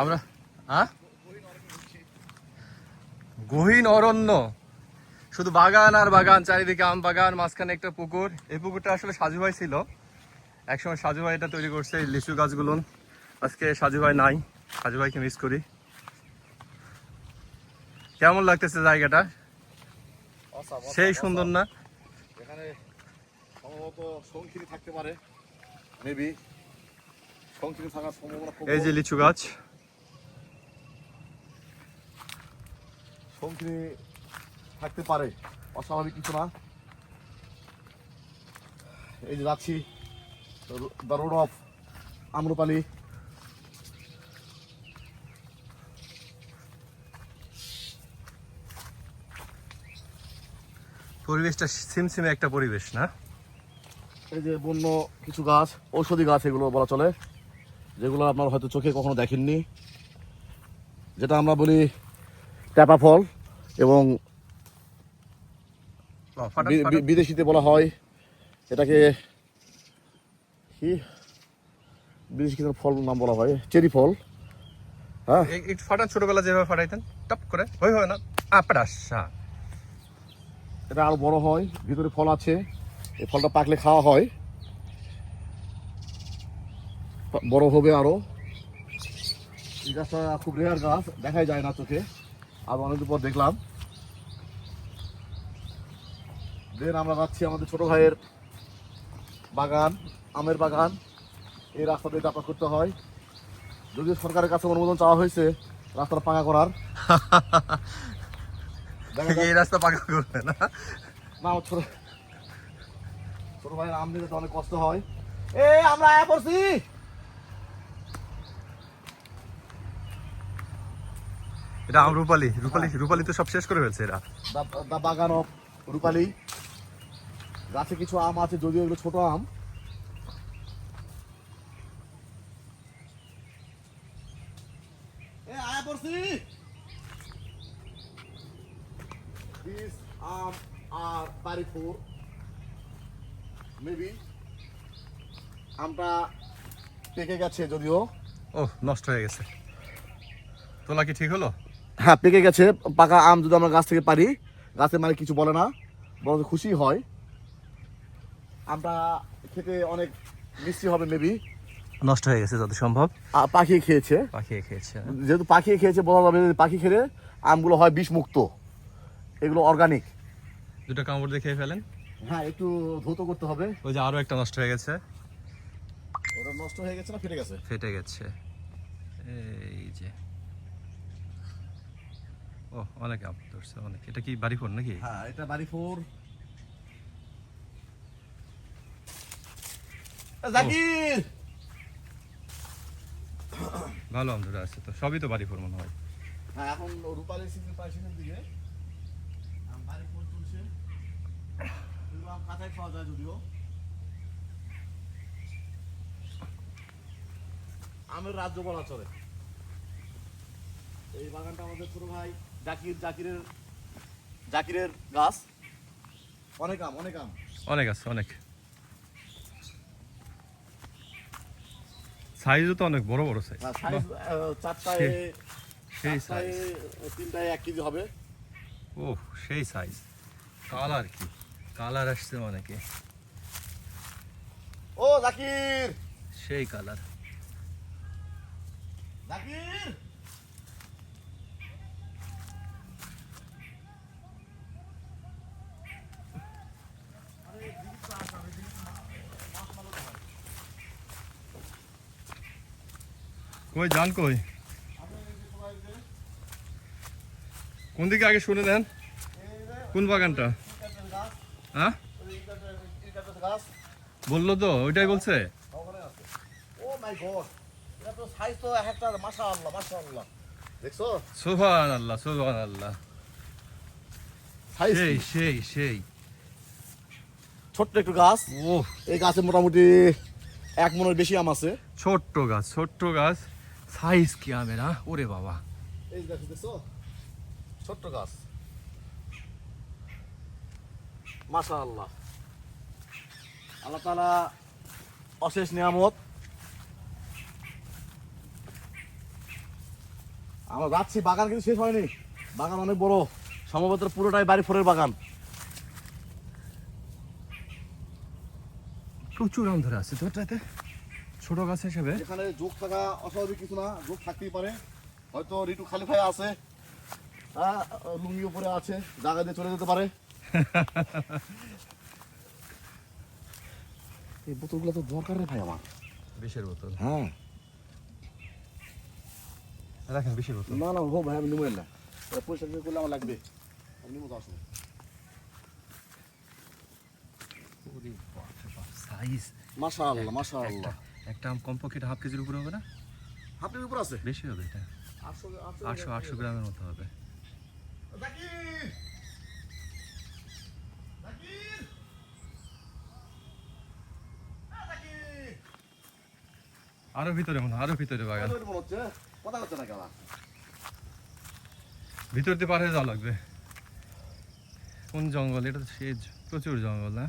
আমরা গহীন অরণ্য, শুধু বাগান আর বাগান, চারিদিকে আম বাগান, মাঝখানে একটা পুকুর। এই পুকুরটা আসলে সাজু ভাই ছিল, একসময় সাজু ভাই এটা তৈরি করছে এই লিচু গাছগুলো। আজকে সাজু ভাই নাই, সাজু ভাইকে মিস করি। কেমন লাগতেছে জায়গাটা? সেই সুন্দর না? এখানে সম্ভবত শঙ্খিনী থাকতে পারে, মেবি শঙ্খিনী থাকার সম্ভাবনা খুব। এই যে লিচু গাছ, শঙ্খিনী থাকতে পারে, অস্বাভাবিক কিছু না। এই যে যাচ্ছি দ্য রোড অফ আম্রপালি। পরিবেশটা সিমসিমে একটা পরিবেশ না? এই যে বন্য কিছু গাছ, ঔষধি গাছ এগুলো বলা চলে, যেগুলো আপনার হয়তো চোখে কখনো দেখেননি, যেটা আমরা বলি ট্যাপা ফল, এবং বিদেশিতে বলা হয় এটাকে কি, বিদেশি কিছু ফল নাম বলা হয় চেরি ফল। হ্যাঁ, একটু ফাটান, ছোটবেলা যেভাবে ফাটাইতেন টপ করে, ওই হয় না আপড়াশা। এটা আরো বড় হয়, ভিতরে ফল আছে, এই ফলটা পাকলে খাওয়া হয়, বড় হবে আরো। এই গাছটা খুব রেয়ার গাছ, দেখাই যায় না চোখে, আর অনেকদিন পর দেখলাম। দেন আমরা যাচ্ছি আমাদের ছোট ভাইয়ের বাগান, আমের বাগান। এই রাস্তা দিয়ে যাতায়াত করতে হয়, যদিও সরকারের কাছে অনুমোদন চাওয়া হয়েছে রাস্তাটা পাকা করার। এই রাস্তা পাকা করবে না? না, ছোট ভাইয়ের আম নিতে তো অনেক কষ্ট হয়। আমরা আয়া পড়ছি। এটা আম রূপালি, রূপালি তো সব শেষ করে ফেলছে এরা। দা বাগান অফ রূপালি। গাছে কিছু আম আছে, যদিও এগুলো ছোট আম। আয়া পড়ছি। These are বাড়িপুর, মেবি আমটা পেকে গেছে যদিও। ও, নষ্ট হয়ে গেছে। তোলা কি ঠিক হলো? হ্যাঁ, পেকে গেছে। পাকা আম যদি আমরা গাছ থেকে পারি, গাছের মানে কিছু বলে না, বরং খুশি হয়। আমটা খেতে অনেক মিষ্টি হবে, মেবি। নষ্ট হয়ে গেছে যত সম্ভব, পাখিয়ে খেয়েছে। যেহেতু পাখিয়ে খেয়েছে, বোঝা যাবে যে পাখি খেলে আমগুলো হয় বিষ মুক্ত, এগুলো অর্গানিক। দুটো কামড় দিয়ে খেয়ে ফেলেন। হ্যাঁ, একটু ধৌত করতে হবে। ওই যে আরো একটা নষ্ট হয়ে গেছে। ওটা নষ্ট হয়ে গেছে না ফেটে গেছে? ফেটে গেছে। এই যে, ও অনেক আম ধরছে, অনেক। এটা কি বাড়িফোর নাকি? হ্যাঁ, এটা বাড়িফোর। জাকির, ভালো আম ধরে আছে তো, সবই তো বাড়িফোর মনে হয়। হ্যাঁ, এখন রূপালী সিজন প্রায় শেষের দিকে। বাড়িফোর চলছে, এগুলো আম কাঁচাই খাওয়া যায় যদিও। আমের রাজ্য বলা চলে। এই বাগানটা আমাদের ছোট ভাই জাকিরের গাছ। অনেক আম আছে, অনেক সাইজও তো অনেক বড় বড় সাইজ। সাইজ চারটায়, সেই সাইজ, তিনটায় 1 কেজি হবে। ও সেই সাইজ। কালার কি কালার আসছে অনেকে। ও জাকির, সেই কালার। জাকির, কই যান, কই কোন দিকে আগে শুনে দেন, কোন বাগানটা? হ্যাঁ, বললো তো, ওইটাই বলছে। ও মাই গড, এটা তো সাইজ তো একটা, মাশাআল্লাহ মাশাআল্লাহ, দেখছো? সুবহানাল্লাহ সুবহানাল্লাহ, সেই সেই সেই ছোট্ট একটু গাছ। ও, এই গাছে মোটামুটি 1 মনের বেশি আম আছে। ছোট্ট গাছ, সাইজ কি আমের! ওরে বাবা, এই গাছ দেখছো, ছোট্ট গাছ, মাশাআল্লাহ। আল্লাহ তাআলা অশেষ নিয়ামত। আমরা যাচ্ছি, বাগান কিন্তু শেষ হয়নি, বাগান অনেক বড়, সম্ভবত পুরোটাই বাড়ি ফোরের বাগান। প্রচুর আম ধরে আছে তো এটাতে, ছোট গাছ হিসেবে। এখানে যোগ থাকা অস্বাভাবিক কিছু না, যোগ থাকতেই পারে, হয়তো রিটু খালি ভাই আছে, হ্যাঁ লুঙ্গি উপরে আছে, জায়গা দিয়ে চলে যেতে পারে। এই বোতলগুলো তো দরকার রে ভাই আমার। বিষের বোতল? হ্যাঁ রাখেন বিষের বোতল। না না হো ভাই, আমি নিবো না, পয়সা করলে আমার লাগবে, আমি নিবো তো আসলে। সাইজ মাশাআল্লাহ মাশাআল্লাহ। একটা আম কমপক্ষে 1/2 কেজির উপরে হবে না? হাতের উপর আছে, বেশি হবে, এটা 800 গ্রামের মতো হবে। জাকির জাকির জাকির, আরো ভিতরে মনে হয়, আরো ভিতরে বাগান। মনে হচ্ছে কথা হচ্ছে না কেলা। ভিতর দিয়ে পার হয়ে যাওয়া লাগবে। কোন জঙ্গল এটা? তো সে প্রচুর জঙ্গল না?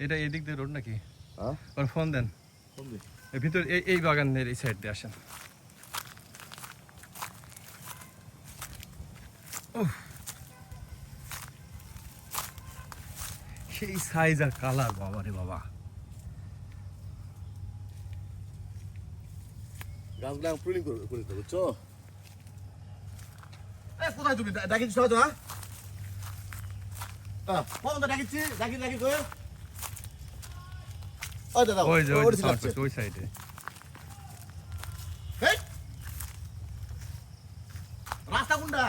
এটা এদিক দিয়ে রোড নাকি? হ্যাঁ আর ফোন দেন, কোন দিক? এই ভিতর এই বাগানের এই সাইড দিয়ে আসেন। উফ, সেই সাইজ আর কালার, বাবা রে বাবা। গাছগুলো প্রুনিং করে দিতে বুঝছো? কোথায় তুমি ডাকিচ্ছি সবাই তো? হ্যাঁ ফোন তো ডাকিচ্ছি, জাকির জাকির করে। ওই দাদা ওই যে ওই দিকে আসছে। ওই সাইডে। এই রাস্তা কোনটা?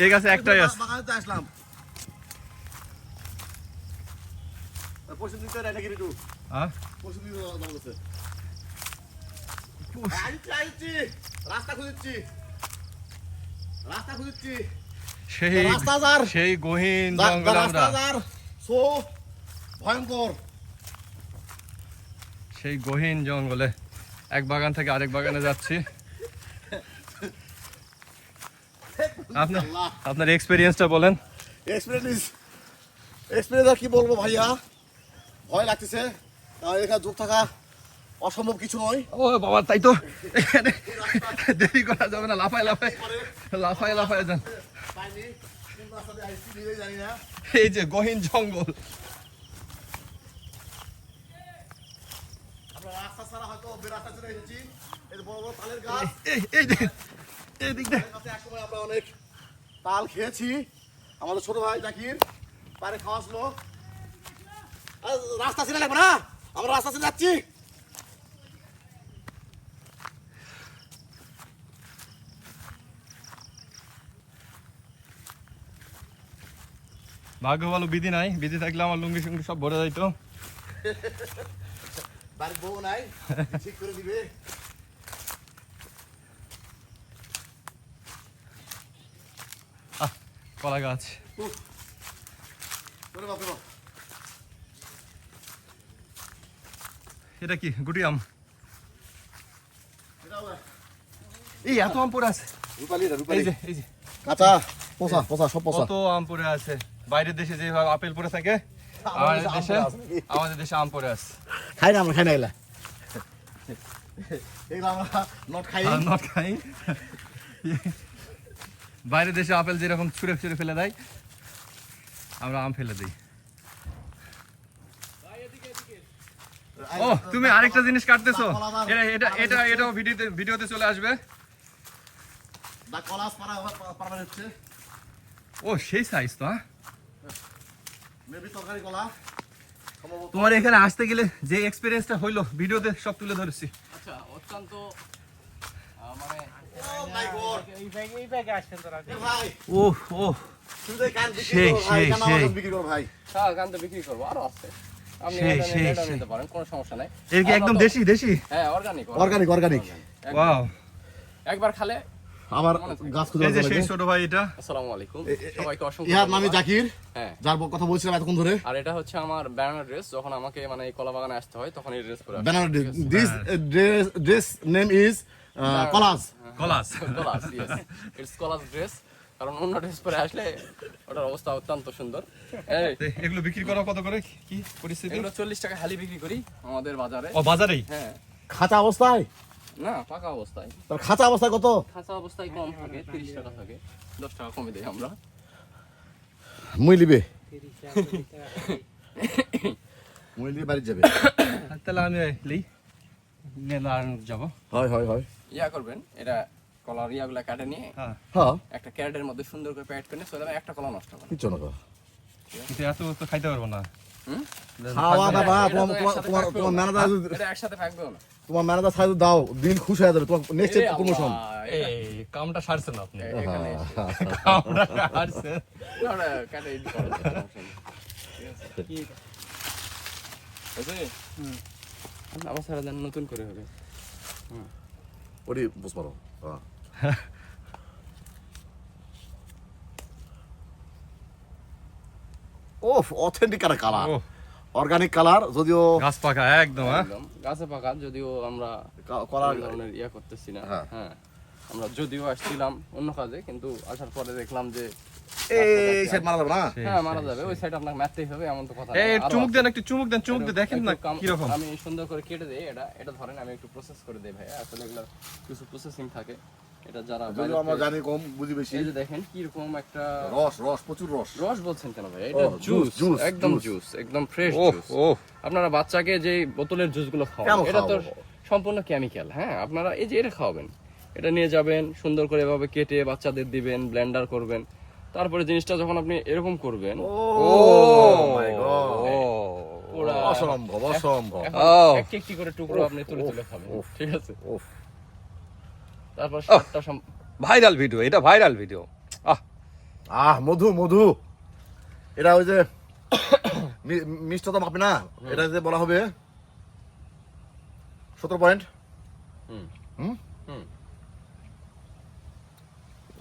এই গাছে একটাই আছে। বাগানে তো আসলাম। পয়সা দিতে রাইটা কিনে তুই। হ্যাঁ, পয়সা দিতে দাও গেছে। আইছি রাস্তা খুঁজছি, রাস্তা খুঁজছি। সেই রাস্তা যার সেই গহীন জঙ্গল আমরা, রাস্তা যার সো ভয়ঙ্কর। সেই গহীন জঙ্গলে এক বাগান থেকে আরেক বাগানে যাচ্ছি। আপনার আপনার এক্সপেরিয়েন্সটা বলেন। এক্সপিরিয়েন্স আর কি বলবো ভাইয়া, ভয় লাগতেছে, কারণ এখানে যোগ থাকা অসম্ভব কিছু নয়। ও বাবা, তাই তো এখানে দেরি করা যাবে না, লাফায় লাফায় লাফায় লাফায় যান। পাইনি কোন রাস্তা দিয়ে আইছি নিজেই জানি না। এই যে গহীন জঙ্গল, আমরা রাস্তা ছাড়া হয়তো বেরাস্তা চলে এসেছি। এই যে বড় বড় তালের গাছ, এই যে এই দিক দিয়ে। তালের গাছে একসময় আমরা অনেক তাল খেয়েছি। আমাদের ছোট ভাই জাকির পারে খাওয়াসলো। আর রাস্তা ছেড়ে লাগবে না, আমরা রাস্তা ছেড়ে যাচ্ছি। ভাগ্য ভালো বিধি নাই, বিধি থাকলে আমার লুঙ্গি সুঙ্গি সব ভরে যাইতো। বাড়ির বউ নাই, ঠিক করে দিবে। কলা গাছ, করে বাপ রে বাপ। এটা কি গুটি আম? এটাও দেখ। এই এত আম পড়ে আছে, রূপালি এটা, এই রূপালি। যে এই যে কাঁচা পচা পচা সব পচা। কত আম পড়ে আছে। বাইরের দেশে যেভাবে আপেল পড়ে থাকে, আমাদের দেশে আম পড়ে আছে। খাই না, আমরা খাই না এগুলা। এগুলা আমরা নট খাই। আর not খাই। বাইরের দেশে আপেল যেরকম ছুঁড়ে ছুঁড়ে ফেলে দেয়, আমরা আম ফেলে দিই। ও, তুমি আরেকটা জিনিস কাটতেছো, এটা এটা এটা এটাও ভিডিওতে চলে আসবে। দা কলাস পারা হচ্ছে। ও সেই সাইজ তো, হ্যাঁ। মেবি তরকারি কলা সম্ভবত। তোমার এখানে আসতে গেলে যে এক্সপেরিয়েন্সটা হইলো ভিডিওতে সব তুলে ধরেছি। আচ্ছা অত্যন্ত মানে ও মাই গড এই ব্যাগে আসছেন তোরা ভাই, ও ও তুমি তো কান বিক্রি সেই, করো ভাই, সেই, কান সেই। আমাকে বিক্রি করো ভাই। হ্যাঁ গান তো বিক্রি করবো, আরো আছে আপনি সেই, এটা সেই, এটা সেই। নিতে পারেন, কোনো সমস্যা নাই। এর কি একদম দেশি দেশি? হ্যাঁ অর্গানিক অর্গানিক অর্গানিক। ওয়াও, একবার খালে। আমার গাছ খুঁজে এই যে পাওয়া সেই লাগে। ছোট ভাই এটা। আসসালামু আলাইকুম সবাইকে অসংখ্য ইহার নামে ধন্যবাদ। জাকির, হ্যাঁ যার কথা বলছিলাম এতক্ষণ ধরে। আর এটা হচ্ছে আমার ব্যানার ড্রেস, যখন আমাকে মানে এই কলা বাগানে আসতে হয় তখন এই ড্রেস পরে আসি। Banner this dress name is callous. Callous. Callous, yes it's callous dress, কারণ অন্য ড্রেস পরে আসলে ওটার অবস্থা অত্যন্ত সুন্দর। এই এগুলো বিক্রি করা কত করে, কি পরিস্থিতি? এগুলো 40 টাকা হালি বিক্রি করি আমাদের বাজারে। ও বাজারেই? হ্যাঁ খাঁচা অবস্থায়? না, পাকা অবস্থায়। তার খাঁচা অবস্থায় কত? খাঁচা অবস্থায় কম থাকে, 30 টাকা থাকে, 10 টাকা কমে দেই আমরা। মুই লিবে মুই লিবে বাড়ি যাবে। তাহলে আমি লিই যাবো। হয় হয় হয়। ইয়া করবেন, এটা কলার ইয়াগুলা কাটে নিয়ে হ্যাঁ, হ্যাঁ একটা ক্যারেটের মধ্যে সুন্দর করে প্যাকেট করে সোজা একটা কলা নষ্ট হবে না। কিচ্ছু না তো। কিন্তু এত তো খাইতে পারবো না। হুম? খাওয়া দাওয়া এটা তো তোমার একসাথে তোমার থাকবেও তোমার না। ম্যানেজার এটা একসাথে থাকবেও না। তোমার ম্যানেজার সাইজ দাও, দিন খুশি হয়ে যাবে তোমার নেক্সট এ প্রমোশন। আল্লাহ, এই কামটা সারছেন আপনি। এখানে এসে। কামটা সারছেন। না, ওটা কাটে edit করা যায়, সমস্যা নেই। ঠিক আছে? হয়েছে? আবার সারা দিন নতুন করে হবে। ওটি বুঝ পারো। ওফ, অথেন্টিক একটা কালার, ওহ, অর্গানিক কালার, যদিও গাছ পাকা একদম। হ্যাঁ, একদম গাছে পাকা, যদিও আমরা কলার কোনো ধরনের ইয়া করতেছি না। হ্যাঁ। হ্যাঁ, আমরা যদিও আসছিলাম অন্য কাজে, কিন্তু আসার পরে দেখলাম যে এই সেট মারা যাবে না। হ্যাঁ মারা যাবে, ওই সাইড আপনাকে মারতেই হবে এমন তো কথা না। এই আরো চুমুক আছে। দেন, একটু চুমুক দেন, চুমুক দিয়ে দেখেন না একটু কাম- কিরকম। আমি সুন্দর করে কেটে দেই, এটা ধরেন আমি একটু প্রসেস করে দেই ভাই, আসলে এগুলো কিছু প্রসেসিং থাকে, এটা যারা যদিও আমরা জানি কম, বুঝি বেশি। এই যে দেখেন কিরকম একটা রস রস প্রচুর রস। রস বলছেন কেন ভাই, এটা ও, জুস, juice, একদম juice। জুস, একদম ফ্রেশ ওহ, জুস। ওহ, আপনারা বাচ্চাকে যে বোতলের জুসগুলো কেন খাওয়ান, এটা তো খাওয়াবো? সম্পূর্ণ কেমিক্যাল। হ্যাঁ, আপনারা এই যে এটা খাওয়াবেন, এটা নিয়ে যাবেন সুন্দর করে এভাবে কেটে বাচ্চাদের দিবেন, ব্লেন্ডার করবেন, তারপরে জিনিসটা যখন আপনি এরকম করবেন, ও Oh মাই গড, পুরা অসম্ভব অসম্ভব। এখন Oh. একটি একটি করে টুকরো আপনি তুলে তুলে খাবেন, উফ। ঠিক আছে? ওফ, তারপর স্বাদটা ভাইরাল ভিডিও, এটা ভাইরাল ভিডিও। আহ মধু মধু। এটা ওই যে মিষ্টতা মাপে না, এটা যে বলা হবে 17 পয়েন্ট। হুম। হুম হুম।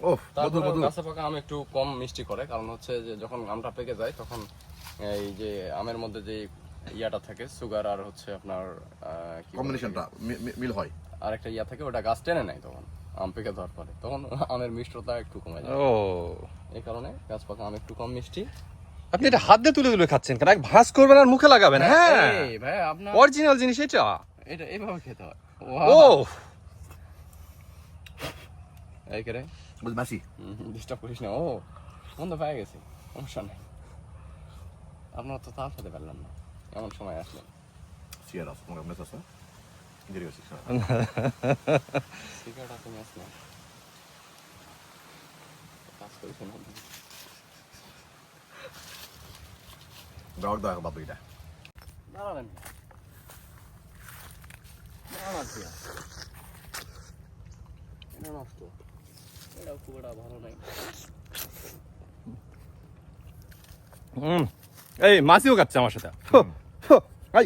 ওফ, মধু তারপরে মধু। গাছে পাকা আম একটু কম মিষ্টি করে, কারণ হচ্ছে যে যখন আমটা পেকে যায় তখন এই যে আমের মধ্যে যে ইয়াটা থাকে, সুগার আর হচ্ছে আপনার কি বলে কম্বিনেশনটা মিল হয়। আর একটা ইয়া থাকে, ওটা গাছ টেনে নেয় তখন আম পেকে যাওয়ার পরে, তখন আমের মিষ্টতা একটু কমে যায়। ও, এই কারণে গাছ পাকা আম একটু কম মিষ্টি। আপনি এটা হাত দিয়ে তুলে তুলে খাচ্ছেন কেন? এক ভাঁজ করবেন আর মুখে লাগাবেন। হ্যাঁ, এই ভাই আপনার অরিজিনাল জিনিস এটা। এটা এইভাবে খেতে হয়। ও, এই করে বুঝ মাসি। ডিস্টার্ব করিস না। ও বন্ধ পেয়ে গেছে, সমস্যা নেই। আপনারা তো তাল খেতে পারলাম না এমন সময় আসলেন। সিগারেট আছে তোমার কাছে আছে? দেরি হচ্ছে। সিগারেট আছে ম্যাচ না, কাজ করেছেন দাও দাও বাবু এটা। দাঁড়াবেন দাঁড়ান দিয়া, এটা নষ্ট, এটাও খুব একটা ভালো নাই। এই মাছিও কাটছে আমার সাথে। হাই,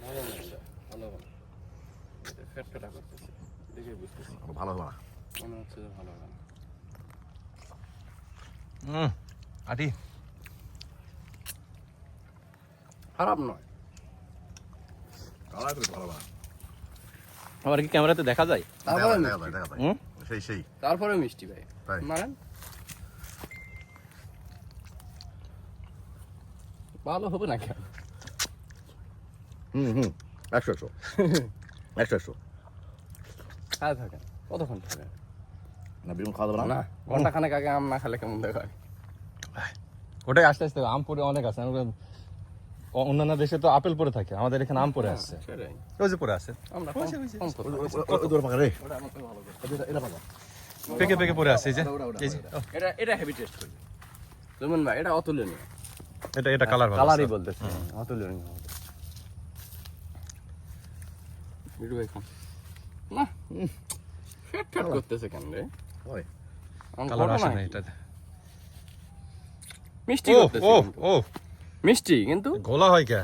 ভালো না এটা, ভালো না, এটা ফ্যাট ফ্যাটা করতেছে, দেখে বুঝতেছি ভালো হবে না। মনে হচ্ছে যে ভালো হবে না। আটি খারাপ নয়, কালার তো ভালো না। আমার কি ক্যামেরাতে দেখা যায়? তারপরে দেখা যায়, দেখা যায়। হুম? সেই সেই। তারপরে মিষ্টি ভাই তাই? মানেন ভালো হবে না কেন? হুম হুম, 100 100 খায় থাকেন, কতক্ষণ থাকেন? না বিরুন খাওয়া যাবে না না। ঘন্টা খানেক আগে আম না খেলে কেমন দেখায়? ওটাই আস্তে আস্তে আম পরে অনেক আছে। অন্যান্য দেশে তো আপেল পরে থাকে, আমাদের এখানে আম পরে আসছে। সেটাই, ওই যে পরে আছে, আমরা হয়েছে, হয়েছে। কম করতে পারি। ওই দূর পাকা রে। ওটা আমাকে ভালো করে। এটা পাকা। পেকে পেকে পরে আছে। এই যে এই যে, এটা হেভি টেস্ট করবে যেমন ভাই, এটা অতুলনীয়, এটা কালার ভালো। কালারই বলতেছে অতুলনীয় হবে। ভিডিও এখন না ফ্যাট ফ্যাট করতেছে কেন রে? ওই আম কালার বড় আসে না না কি? এটা। মিষ্টি ও করতেছে ও কিন্তু। ও, মিষ্টি কিন্তু গোলা হয় কে?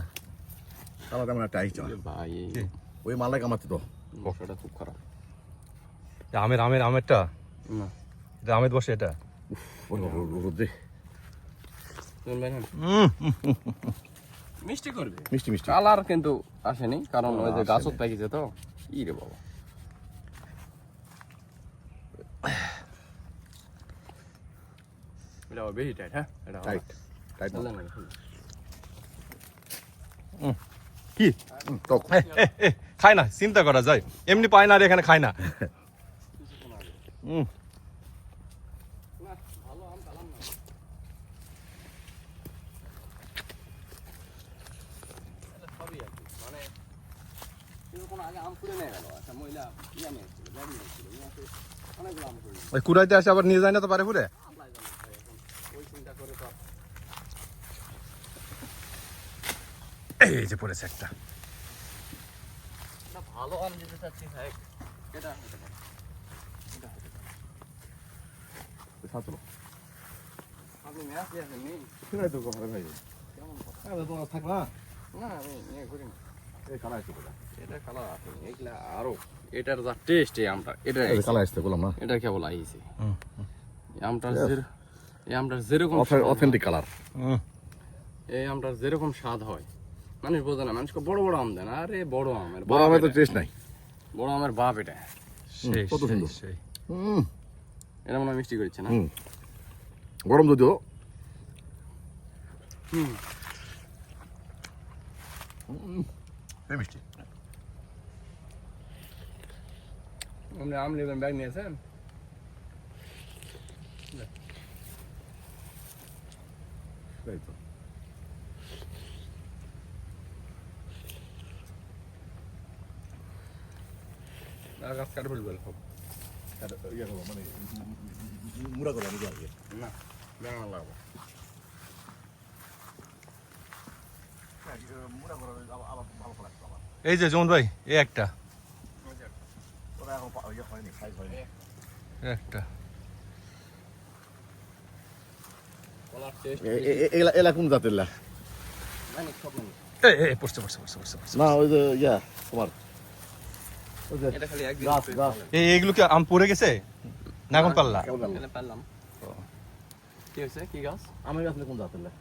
আমার কেমন একটা আইছে। ভাই কি? ওই মালটা কামাচ্ছে তো। সেটা খুব খারাপ আমেরটা না। এটা আমের বসে এটা। ওই রোদে তুমি জানেন মিষ্টি করবে, মিষ্টি মিষ্টি। কালার কিন্তু আসেনি, কারণ ওই যে গাছত পাকিছে তো। ই রে বাবা, এটা বেশি টাইট। হ্যাঁ এটা টাইট টাইট না। কি টক। খায় না, চিন্তা করা যায়, এমনি পায় না আর এখানে খায় না। ভালো আম কালাম না। সবই আর কি, মানে এরকম আগে আম কুড়ে নিয়ে গেল একটা মহিলা, ইয়া নিয়ে এসেছিল, ব্যাগ নিয়ে এসেছিল, নিয়ে আসে অনেকগুলো আম কুড়ে নিয়ে ওই কুড়াইতে আসে আবার নিয়ে যায় না তো পারে পুরে। আমলাই জানে ভাই, এখন ওই চিন্তা করে তো এই যে পড়েছে একটা। একটা ভালো আম দিতে চাচ্ছি ভাই, এটা হতে পারে। ছাত্র আপনি ম্যাচ দিয়েছেন নি? সেটাই তো কথা ভাই। কেমন কথা? তোমার থাক না, না আমি নিয়ে করি না। এই কালা আসতে বলে, এটা কালার আছে এগুলা আরো, এটার যা টেস্ট এই আমটা, এটা কালা আসতে বললাম না, এটা কেবল আইছে এই আমটার এই আমটার যেরকম স্বাদ হয়, অথেন্টিক কালার। এই আমটার যেরকম স্বাদ হয় মানুষ বোঝে না, মানুষকে বড় বড় আম দেন, আরে বড় আমের বড় বাপ আমের তো এটা। টেস্ট নাই। বড় আমের বাপ এটা, সেই, কত সেই, সুন্দর। সেই। এটা মনে হয় মিষ্টি করেছে না? গরম যদিও। মিষ্টি। আপনি আম নেবেন, ব্যাগ নিয়েছেন? তাই তো। গাছ কাটে ফেলবেন সব। ইয়ে করবো মানে মুড়া করে আনবো আগে। না ব্যাগ না লাগবো। মুড়া করে আবার ভালো করে আসতো আবার। এই যে জোন ভাই, এই একটা, ওরা এখন ইয়ে হয়নি, সাইজ হয়নি। এই একটা। কলার টেস্ট এলা কোন জাতের লা? মানে সব মানে এই পড়ছে পড়ছে পড়ছে পড়ছে পড়ছে। না ওই যে ইয়া তোমার ওই যে এটা খালি একদিন গাছ গাছ এইগুলো কি আম পড়ে গেছে না এখন পাল্লা? এখানে পারলাম। কি হয়েছে, কি গাছ? আমের গাছ কোন জাতের লা?